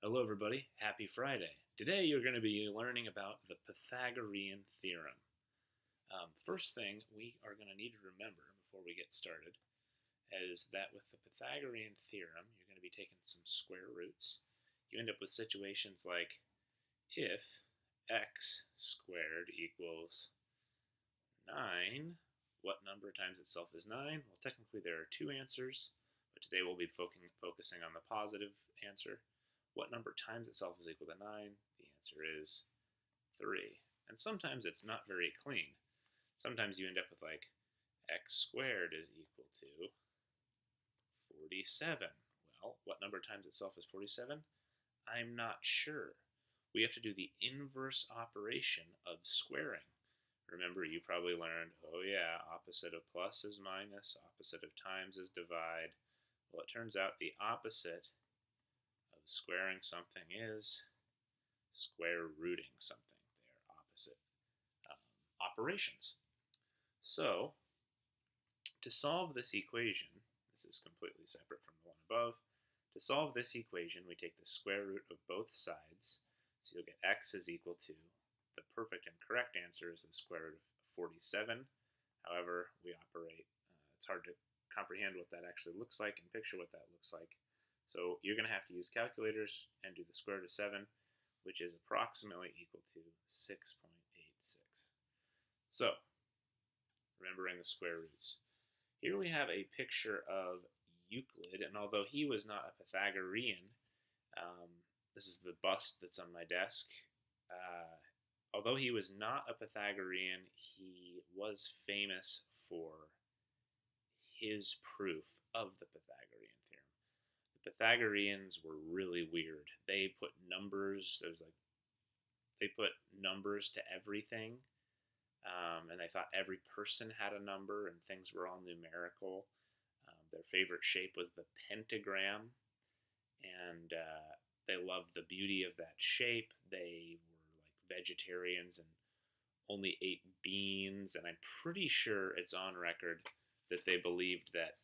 Hello everybody, happy Friday. Today you're going to be learning about the Pythagorean Theorem. First thing we are going to need to remember before we get started is that with the Pythagorean Theorem you're going to be taking some square roots. You end up with situations like if x squared equals 9, what number times itself is 9? Well, technically there are two answers, but today we'll be focusing on the positive answer. What number times itself is equal to 9? The answer is 3. And sometimes it's not very clean. Sometimes you end up with like x squared is equal to 47. Well, what number times itself is 47? I'm not sure. We have to do the inverse operation of squaring. Remember, you probably learned, oh yeah, opposite of plus is minus, opposite of times is divide. Well, it turns out the opposite squaring something is square rooting something. They are opposite operations. So, to solve this equation, this is completely separate from the one above. To solve this equation, we take the square root of both sides. So you'll get x is equal to, the perfect and correct answer is the square root of 47. However, we operate, it's hard to comprehend what that actually looks like and picture what that looks like. So you're going to have to use calculators and do the square root of 7, which is approximately equal to 6.86. So, remembering the square roots. Here we have a picture of Euclid, and although he was not a Pythagorean, this is the bust that's on my desk. Although he was not a Pythagorean, he was famous for his proof of the Pythagorean theorem. Pythagoreans were really weird. They put numbers, they put numbers to everything, and they thought every person had a number and things were all numerical. Their favorite shape was the pentagram, and they loved the beauty of that shape. They were like vegetarians and only ate beans, and I'm pretty sure it's on record that they believed that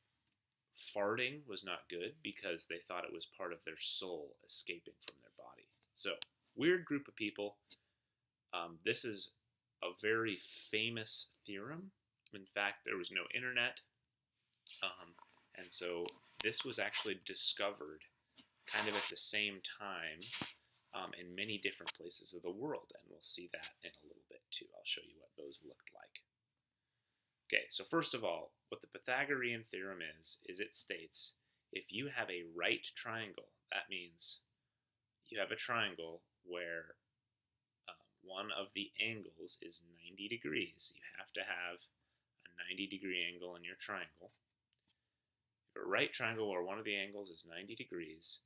farting was not good because they thought it was part of their soul escaping from their body. So, weird group of people. This is a very famous theorem. In fact, there was no internet, and so this was actually discovered kind of at the same time in many different places of the world, and we'll see that in a little bit too. I'll show you what those looked like. Okay, so first of all, what the Pythagorean theorem is it states if you have a right triangle, that means you have a triangle where one of the angles is 90 degrees. You have to have a 90-degree angle in your triangle. If a right triangle where one of the angles is 90 degrees,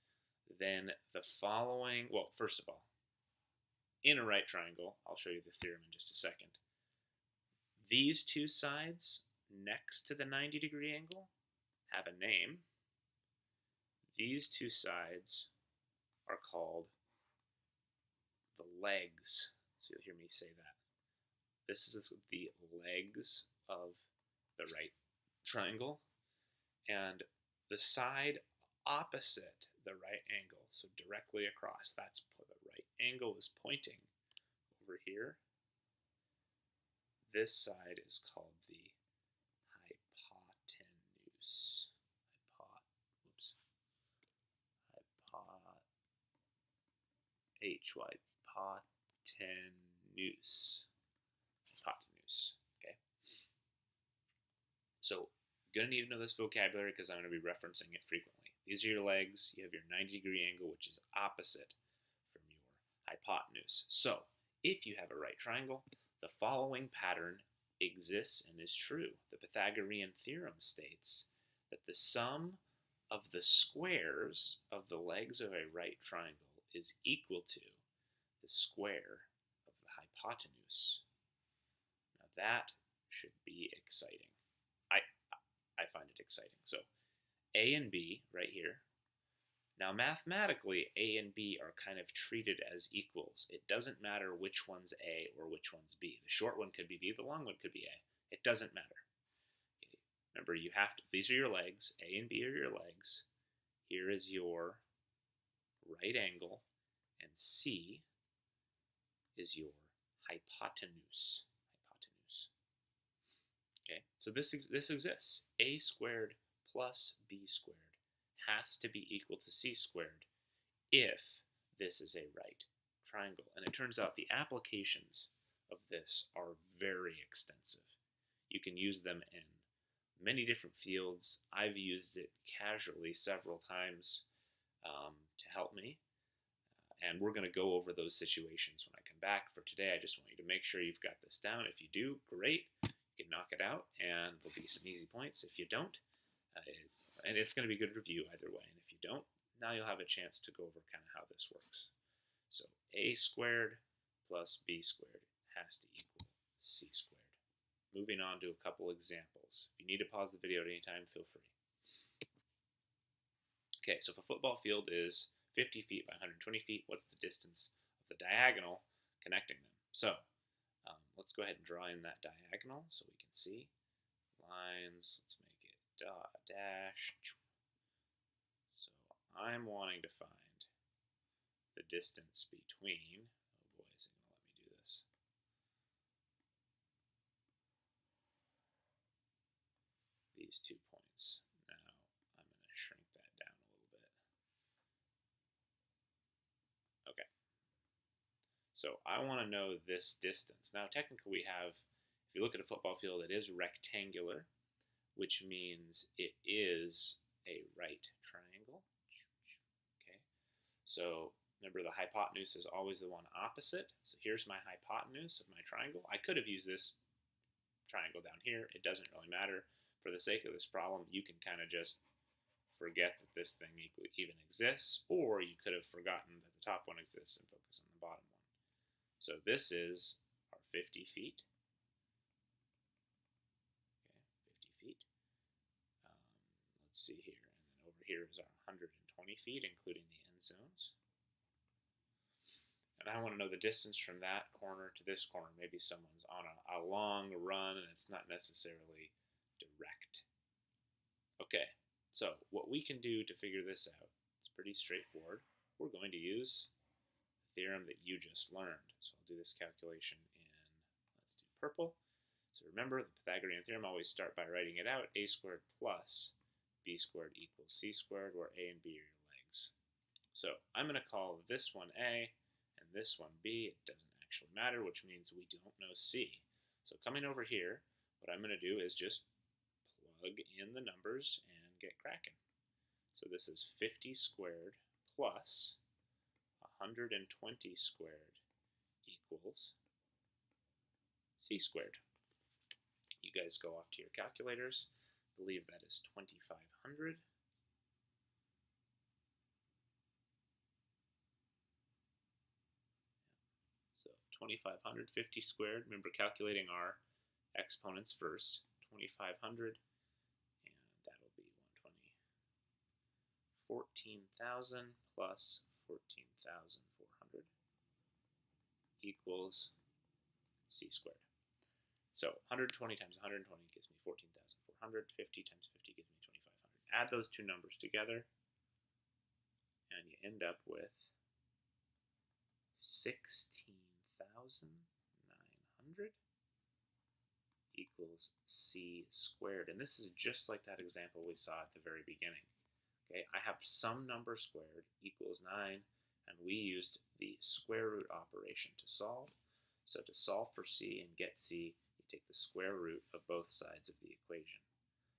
then the following, well, first of all, in a right triangle, I'll show you the theorem in just a second. These two sides next to the 90-degree angle have a name. These two sides are called the legs. So you'll hear me say that. This is the legs of the right triangle. And the side opposite the right angle, so directly across, that's the right angle is pointing over here. This side is called the hypotenuse. Hypotenuse. Okay. So, you're going to need to know this vocabulary because I'm going to be referencing it frequently. These are your legs. You have your 90-degree angle, which is opposite from your hypotenuse. So, if you have a right triangle, the following pattern exists and is true. The Pythagorean theorem states that the sum of the squares of the legs of a right triangle is equal to the square of the hypotenuse. Now that should be exciting. I find it exciting. So A and B right here. Now mathematically, A and B are kind of treated as equals. It doesn't matter which one's A or which one's B. The short one could be B, the long one could be A. It doesn't matter. Okay. Remember, these are your legs. A and B are your legs. Here is your right angle, and C is your hypotenuse. Okay, so this exists. A squared plus B squared has to be equal to C squared if this is a right triangle. And it turns out the applications of this are very extensive. You can use them in many different fields. I've used it casually several times to help me. And we're going to go over those situations when I come back. For today, I just want you to make sure you've got this down. If you do, great. You can knock it out, and there'll be some easy points. If you don't, and it's going to be good review either way. And if you don't, now you'll have a chance to go over kind of how this works. So a squared plus b squared has to equal c squared. Moving on to a couple examples. If you need to pause the video at any time, feel free. Okay, so if a football field is 50 feet by 120 feet, what's the distance of the diagonal connecting them? So let's go ahead and draw in that diagonal so we can see. Lines, let's make it dash. So I'm wanting to find the distance between, oh boy, is it going to let me do this? These 2 points. Now I'm going to shrink that down a little bit. Okay. So I want to know this distance. Now technically we have, if you look at a football field, it is rectangular, which means it is a right triangle. Okay. So remember, the hypotenuse is always the one opposite. So here's my hypotenuse of my triangle. I could have used this triangle down here. It doesn't really matter. For the sake of this problem, you can kind of just forget that this thing even exists, or you could have forgotten that the top one exists and focus on the bottom one. So this is our 50 feet. Okay, 50 feet. Let's see here. And then over here is our 120 feet, including the end zones. And I want to know the distance from that corner to this corner. Maybe someone's on a long run and it's not necessarily direct. Okay, so what we can do to figure this out, it's pretty straightforward. We're going to use the theorem that you just learned. So I'll do this calculation in, let's do purple. So remember, the Pythagorean Theorem, always start by writing it out. A squared plus b squared equals c squared, where a and b are your legs. So I'm going to call this one a and this one b. It doesn't actually matter, which means we don't know c. So coming over here, what I'm going to do is just plug in the numbers and get cracking. So this is 50 squared plus 120 squared equals c squared. You guys go off to your calculators. I believe that is 2,500. So 2,500, 50 squared. Remember, calculating our exponents first. 2,500. That'll be 120. 14,000 plus 14,400 equals c squared. So 120 times 120 gives me 14,400. 50 times 50 gives me 2,500. Add those two numbers together, and you end up with 16,900 equals c squared. And this is just like that example we saw at the very beginning. Okay, I have some number squared equals 9, and we used the square root operation to solve. So to solve for c and get c, you take the square root of both sides of the equation.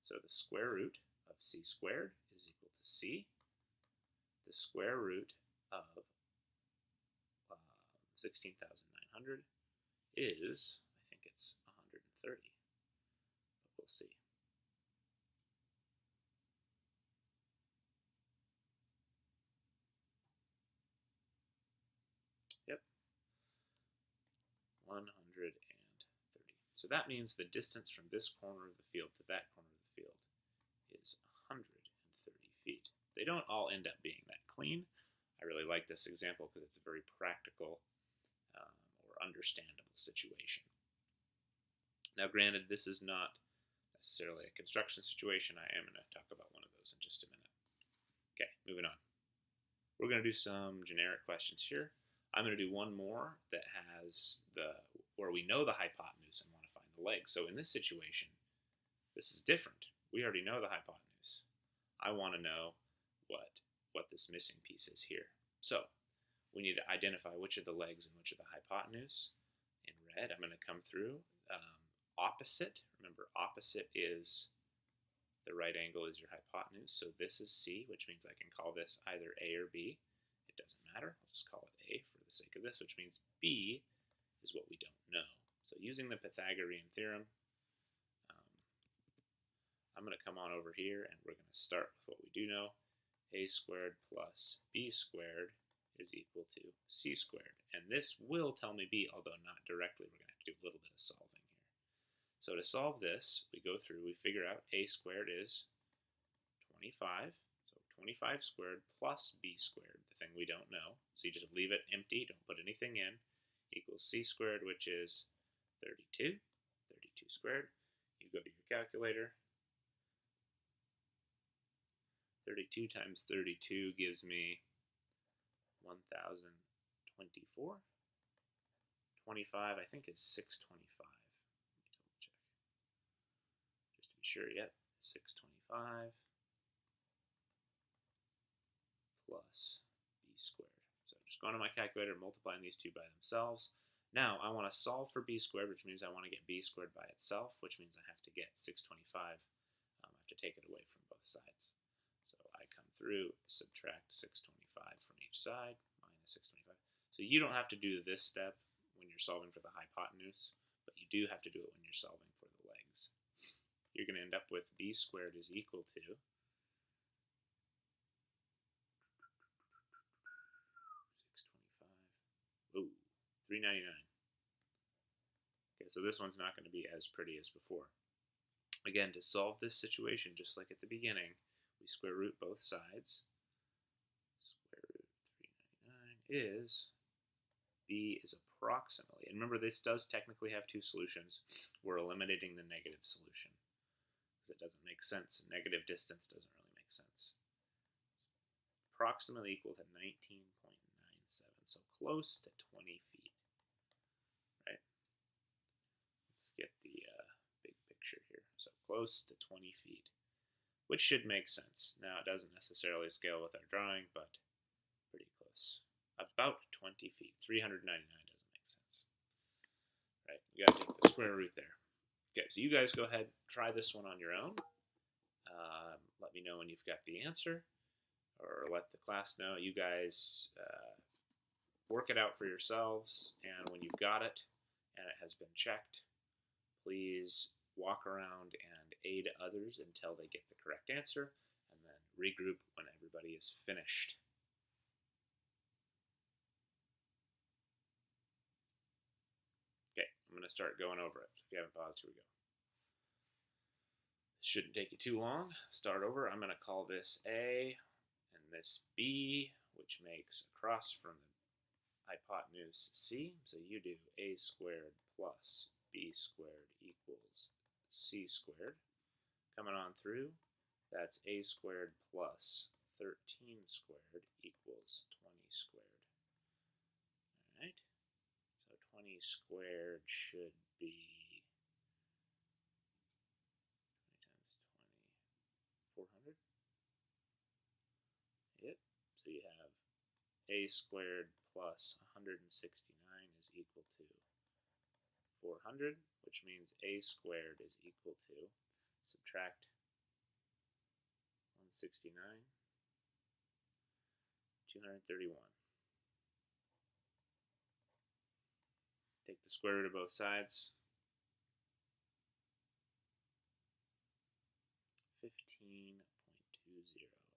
So the square root of c squared is equal to c. The square root of 16,900 is, I think it's 130, but we'll see. Yep, 130. So that means the distance from this corner of the field to that corner of the field is 130 feet. They don't all end up being that clean. I really like this example because it's a very practical or understandable situation. Now granted, this is not necessarily a construction situation. I am going to talk about one of those in just a minute. Okay, moving on. We're going to do some generic questions here. I'm going to do one more that has where we know the hypotenuse and want to find the legs. So in this situation, this is different. We already know the hypotenuse. I want to know what this missing piece is here. So we need to identify which of the legs and which of the hypotenuse. In red, I'm going to come through opposite. Remember, opposite is the right angle is your hypotenuse. So this is C, which means I can call this either A or B. It doesn't matter. I'll just call it A for the sake of this, which means B is what we don't know. So using the Pythagorean Theorem, I'm going to come on over here and we're going to start with what we do know. A squared plus B squared is equal to C squared. And this will tell me B, although not directly. We're going to have to do a little bit of solving here. So to solve this, we go through, we figure out A squared is 25. So 25 squared plus B squared, the thing we don't know. So you just leave it empty, don't put anything in, equals C squared, which is 32. 32 squared. You go to your calculator. 32 times 32 gives me 1,024. 25, I think, is 625. Let me double check. Just to be sure, yep. 625 plus B squared. So just going to my calculator, multiplying these two by themselves. Now I want to solve for B squared, which means I want to get B squared by itself, which means I have to get 625. I have to take it away from both sides. So I come through, subtract 625 from each side, minus 625. So you don't have to do this step when you're solving for the hypotenuse, but you do have to do it when you're solving for the legs. You're going to end up with B squared is equal to 625. Ooh, 399. Okay, so this one's not going to be as pretty as before. Again, to solve this situation, just like at the beginning, we square root both sides. Square root 399 is B is approximately, and remember this does technically have two solutions. We're eliminating the negative solution because it doesn't make sense. A negative distance doesn't really make sense. Approximately equal to 19.97, so close to 20 feet, right? Let's get the big picture here. So close to 20 feet, which should make sense. Now it doesn't necessarily scale with our drawing, but pretty close. About 20 feet. 399 doesn't make sense. Right? You got to take the square root there. Okay, so you guys go ahead, try this one on your own. Let me know when you've got the answer, or let the class know. You guys work it out for yourselves, and when you've got it and it has been checked, please walk around and aid others until they get the correct answer, and then regroup when everybody is finished. Okay, I'm going to start going over it. If you haven't paused, here we go. This shouldn't take you too long. Start over. I'm going to call this A and this B, which makes across from the hypotenuse C. So you do A squared plus B squared equals C squared. Coming on through, that's A squared plus 13 squared equals 20 squared. All right. So 20 squared should be 20 times 20, 400. Yep. So you have A squared plus 169 is equal to 400, which means A squared is equal to, subtract 169, 231. Take the square root of both sides. 15.20.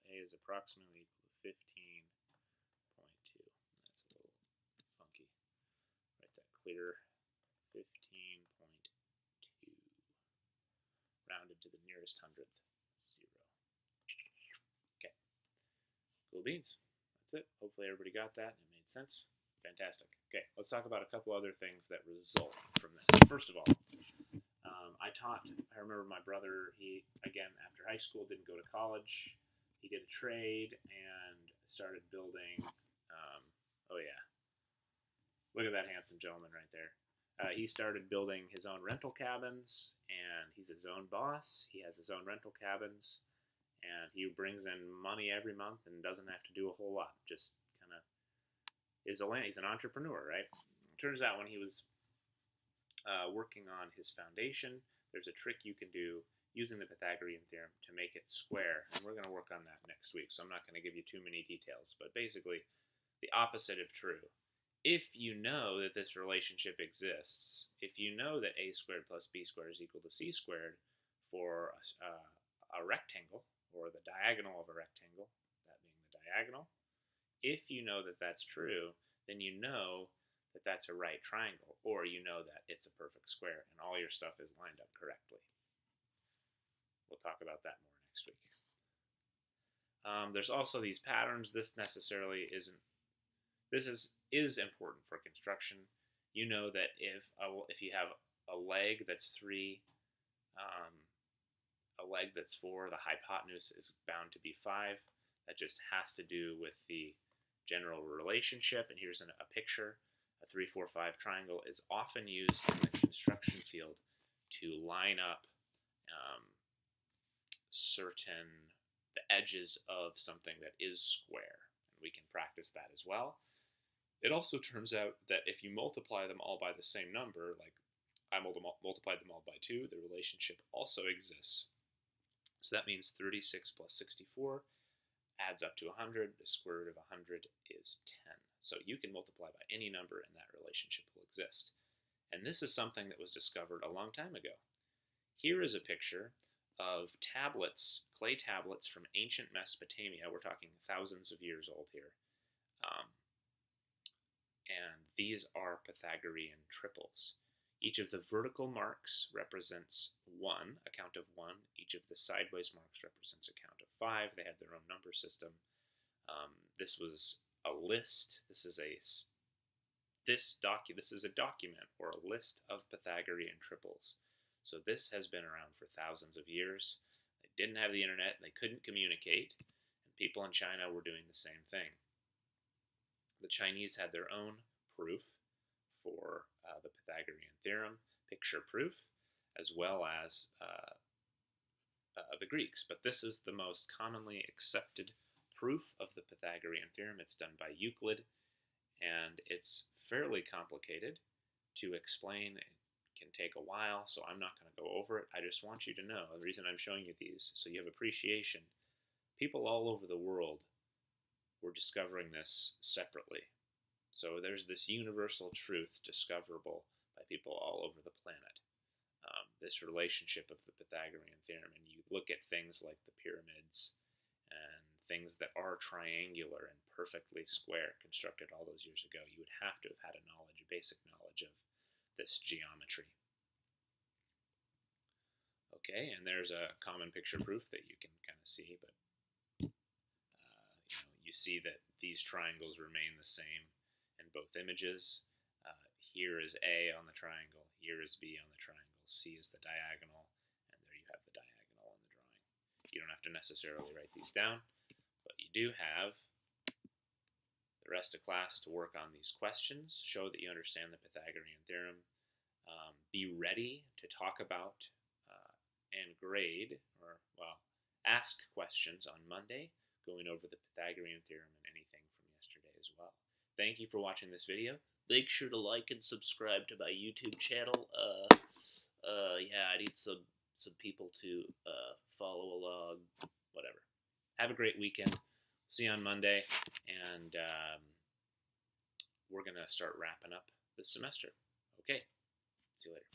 A is approximately equal to 15.2. That's a little funky. Write that clear. 15.2. Rounded to the nearest hundredth. 0. Okay. Cool beans. That's it. Hopefully everybody got that and it made sense. Fantastic. Okay, let's talk about a couple other things that result from this. First of all, I remember my brother, he, again, after high school, didn't go to college. He did a trade, and started building, oh yeah, look at that handsome gentleman right there. He started building his own rental cabins, and he's his own boss. He has his own rental cabins, and he brings in money every month and doesn't have to do a whole lot. Just kind of he's an entrepreneur, right? It turns out when he was working on his foundation, there's a trick you can do using the Pythagorean theorem to make it square, and we're going to work on that next week, so I'm not going to give you too many details, but basically the opposite of true. If you know that this relationship exists, if you know that a squared plus b squared is equal to c squared for a rectangle, or the diagonal of a rectangle, that being the diagonal, if you know that that's true, then you know that that's a right triangle, or you know that it's a perfect square, and all your stuff is lined up correctly. We'll talk about that more next week. There's also these patterns. This necessarily isn't. This is important for construction. You know that if you have a leg that's 3, a leg that's 4, the hypotenuse is bound to be 5. That just has to do with the general relationship. And here's a picture. A 3, 4, 5 triangle is often used in the construction field to line up the edges of something that is square. And we can practice that as well. It also turns out that if you multiply them all by the same number, like I multiplied them all by 2, the relationship also exists. So that means 36 plus 64 adds up to 100. The square root of 100 is 10. So you can multiply by any number and that relationship will exist. And this is something that was discovered a long time ago. Here is a picture of tablets, clay tablets from ancient Mesopotamia. We're talking thousands of years old here. And these are Pythagorean triples. Each of the vertical marks represents 1, a count of 1. Each of the sideways marks represents a count of 5. They had their own number system. This was a list. This is a document or a list of Pythagorean triples. So this has been around for thousands of years. They didn't have the internet, and they couldn't communicate, and people in China were doing the same thing. The Chinese had their own proof for the Pythagorean theorem, picture proof, as well as the Greeks. But this is the most commonly accepted proof of the Pythagorean theorem. It's done by Euclid, and it's fairly complicated to explain. It can take a while, so I'm not going to go over it. I just want you to know, the reason I'm showing you these, so you have appreciation. People all over the world were discovering this separately. So there's this universal truth discoverable by people all over the planet. This relationship of the Pythagorean theorem, and you look at things like the pyramids and things that are triangular and perfectly square, constructed all those years ago, you would have to have had a basic knowledge of this geometry. Okay, and there's a common picture proof that you can kind of see, but you see that these triangles remain the same in both images. Here is A on the triangle, here is B on the triangle, C is the diagonal, and there you have the diagonal in the drawing. You don't have to necessarily write these down, but you do have the rest of class to work on these questions, show that you understand the Pythagorean theorem, be ready to talk about and grade, or, well, ask questions on Monday, going over the Pythagorean theorem and anything from yesterday as well. Thank you for watching this video. Make sure to like and subscribe to my YouTube channel. Yeah, I need some people to follow along, whatever. Have a great weekend. See you on Monday, and we're going to start wrapping up this semester. Okay, see you later.